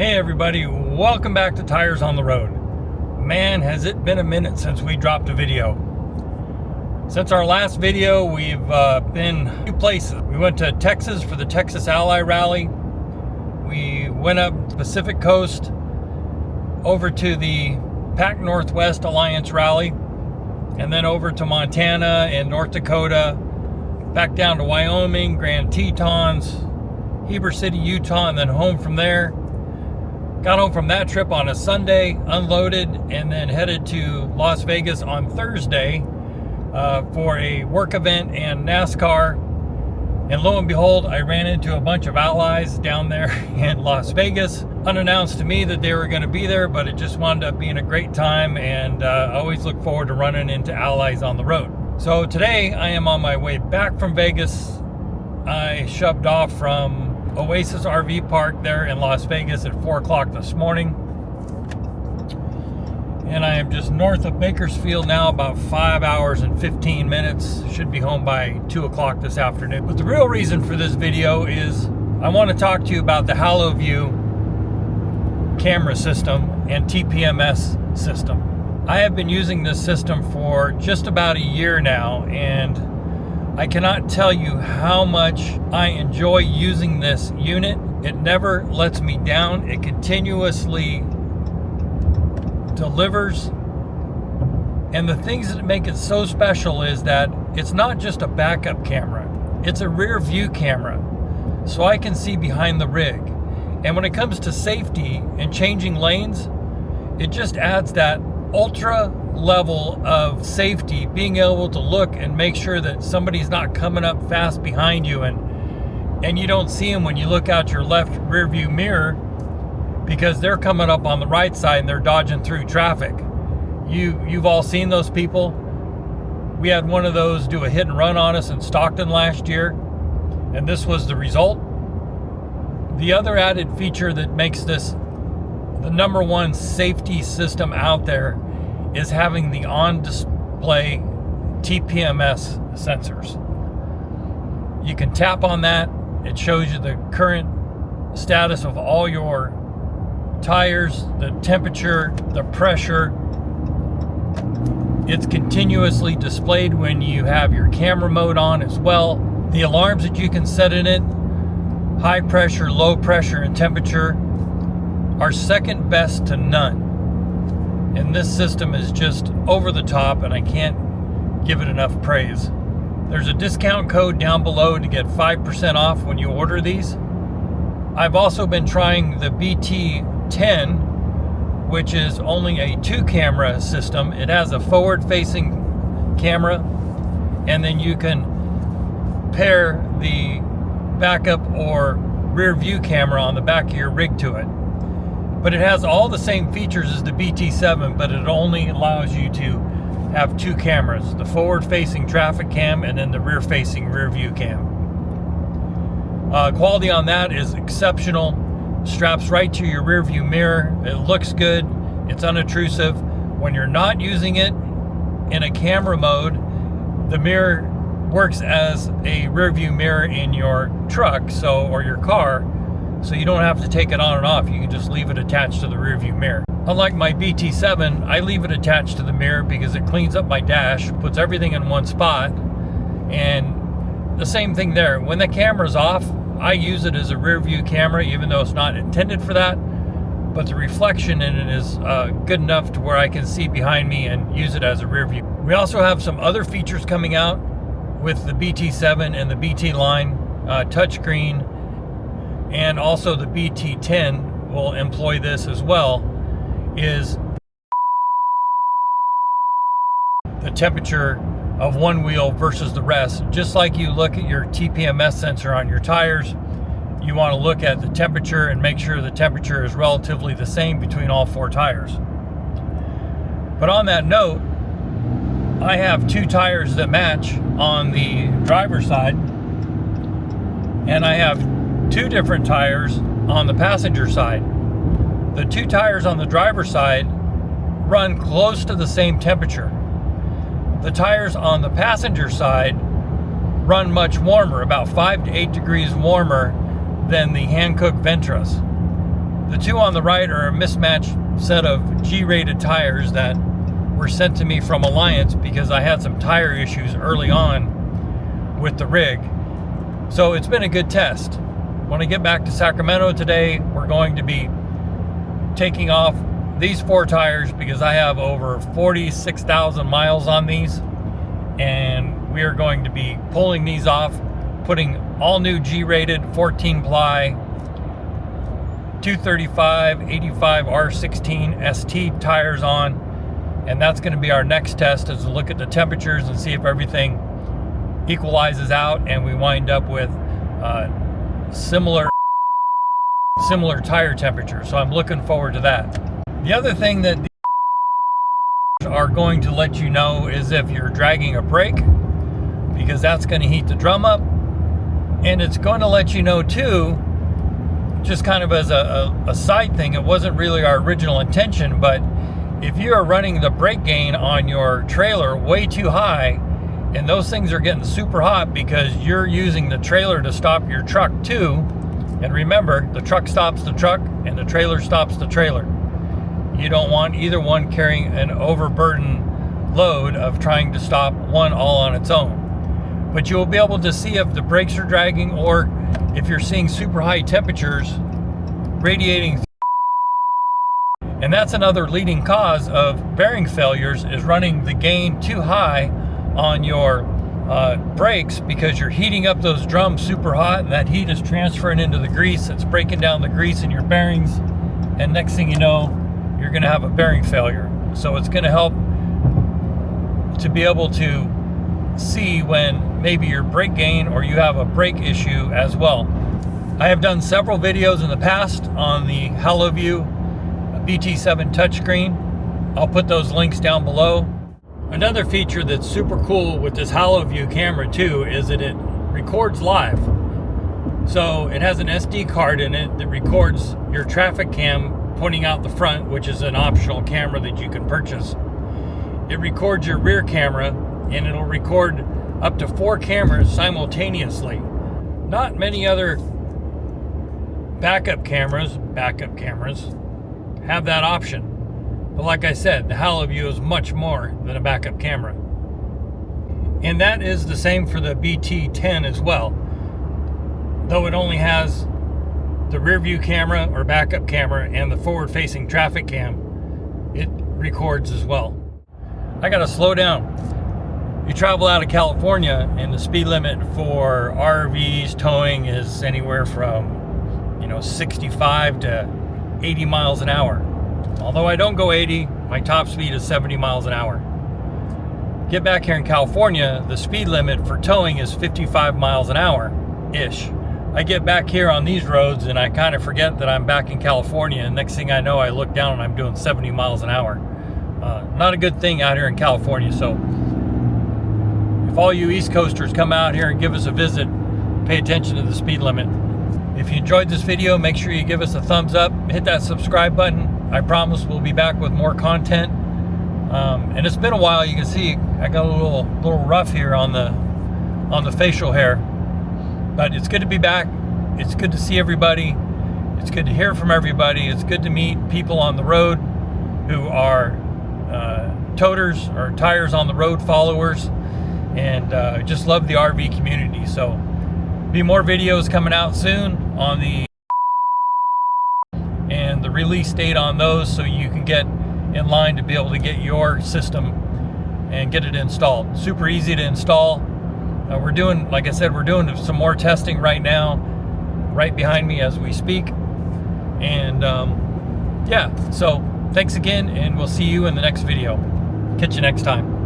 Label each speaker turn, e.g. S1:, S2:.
S1: Hey everybody, welcome back to Tires on the Road. Man, has it been a minute since we dropped a video. Since our last video, we've been two places. We went to Texas for the Texas Ally Rally. We went up Pacific Coast over to the Pac Northwest Alliance Rally, and then over to Montana and North Dakota, back down to Wyoming, Grand Tetons, Heber City, Utah, and then home from there. Got home from that trip on a Sunday, unloaded, and then headed to Las Vegas on Thursday for a work event and NASCAR. And lo and behold, I ran into a bunch of allies down there in Las Vegas. Unannounced to me that they were going to be there, but it just wound up being a great time, and I always look forward to running into allies on the road. So today I am on my way back from Vegas. I shoved off from Oasis RV Park there in Las Vegas at 4 o'clock this morning. And I am just north of Bakersfield now, about 5 hours and 15 minutes. Should be home by 2 o'clock this afternoon. But the real reason for this video is I want to talk to you about the Haloview camera system and TPMS system. I have been using this system for just about a year now, and I cannot tell you how much I enjoy using this unit. It never lets me down. It continuously delivers. And the things that make it so special is that it's not just a backup camera. It's a rear view camera, so I can see behind the rig. And when it comes to safety and changing lanes, it just adds that ultra level of safety, being able to look and make sure that somebody's not coming up fast behind you, and you don't see them when you look out your left rear view mirror because they're coming up on the right side and they're dodging through traffic. You've all seen those people. We had one of those do a hit and run on us in Stockton last year, and this was the result. The other added feature that makes this the number one safety system out there is having the on-display TPMS sensors. You can tap on that. It shows you the current status of all your tires, the temperature, the pressure. It's continuously displayed when you have your camera mode on as well. The alarms that you can set in it, high pressure, low pressure, and temperature, are second best to none. And this system is just over the top, and I can't give it enough praise. There's a discount code down below to get 5% off when you order these. I've also been trying the BT10, which is only a 2-camera system. It has a forward-facing camera, and then you can pair the backup or rear view camera on the back of your rig to it. But it has all the same features as the BT7, but it only allows you to have 2 cameras, the forward-facing traffic cam and then the rear-facing rear view cam. Quality on that is exceptional. Straps right to your rear view mirror. It looks good. It's unobtrusive. When you're not using it in a camera mode, the mirror works as a rear view mirror in your truck, or your car. So you don't have to take it on and off. You can just leave it attached to the rear view mirror. Unlike my BT7, I leave it attached to the mirror because it cleans up my dash, puts everything in one spot. And the same thing there. When the camera's off, I use it as a rear view camera, even though it's not intended for that. But the reflection in it is good enough to where I can see behind me and use it as a rear view. We also have some other features coming out with the BT7 and the BT line, touchscreen. And also the BT10 will employ this as well, is the temperature of one wheel versus the rest. Just like you look at your TPMS sensor on your tires, you want to look at the temperature and make sure the temperature is relatively the same between all 4 tires. But on that note, I have 2 tires that match on the driver's side, and I have 2 different tires on the passenger side. The 2 tires on the driver's side run close to the same temperature. The tires on the passenger side run much warmer, about 5 to 8 degrees warmer than the hand-cooked Ventras. The two on the right are a mismatched set of G-rated tires that were sent to me from Alliance because I had some tire issues early on with the rig. So it's been a good test. When I get back to Sacramento today, we're going to be taking off these 4 tires because I have over 46,000 miles on these, and we are going to be pulling these off, putting all new G-rated 14 ply 235 85 R16 ST tires on, and that's going to be our next test, is to look at the temperatures and see if everything equalizes out and we wind up with similar tire temperature. So I'm looking forward to that. The other thing that these are going to let you know is if you're dragging a brake, because that's going to heat the drum up, and it's going to let you know too, just kind of as a side thing, it wasn't really our original intention, but if you are running the brake gain on your trailer way too high, and those things are getting super hot because you're using the trailer to stop your truck too, and remember, the truck stops the truck and the trailer stops the trailer. You don't want either one carrying an overburdened load of trying to stop one all on its own. But you'll be able to see if the brakes are dragging, or if you're seeing super high temperatures radiating. And that's another leading cause of bearing failures, is running the gain too high on your brakes, because you're heating up those drums super hot, and that heat is transferring into the grease. It's breaking down the grease in your bearings, and next thing you know, you're going to have a bearing failure. So it's going to help to be able to see when maybe your brake gain or you have a brake issue as well. I have done several videos in the past on the Haloview BT7 Touch Screen. I'll put those links down below. Another feature that's super cool with this Haloview camera too is that it records live. So it has an SD card in it that records your traffic cam pointing out the front, which is an optional camera that you can purchase. It records your rear camera, and it'll record up to 4 cameras simultaneously. Not many other backup cameras have that option. But like I said, the Haloview is much more than a backup camera. And that is the same for the BT10 as well. Though it only has the rear view camera or backup camera and the forward facing traffic cam, it records as well. I gotta slow down. You travel out of California and the speed limit for RVs towing is anywhere from 65 to 80 miles an hour. Although I don't go 80, my top speed is 70 miles an hour. Get back here in California, the speed limit for towing is 55 miles an hour-ish. I get back here on these roads and I kind of forget that I'm back in California, and next thing I know, I look down and I'm doing 70 miles an hour. Not a good thing out here in California. So if all you East Coasters come out here and give us a visit, pay attention to the speed limit. If you enjoyed this video, make sure you give us a thumbs up, hit that subscribe button. I promise we'll be back with more content. And it's been a while. You can see I got a little rough here on the facial hair. But it's good to be back. It's good to see everybody. It's good to hear from everybody. It's good to meet people on the road who are toters or tires on the road followers, and just love the RV community. So be more videos coming out soon on and the release date on those, so you can get in line to be able to get your system and get it installed. Super easy to install. We're doing, like I said, we're doing some more testing right now, right behind me as we speak. And yeah, so thanks again, and we'll see you in the next video. Catch you next time.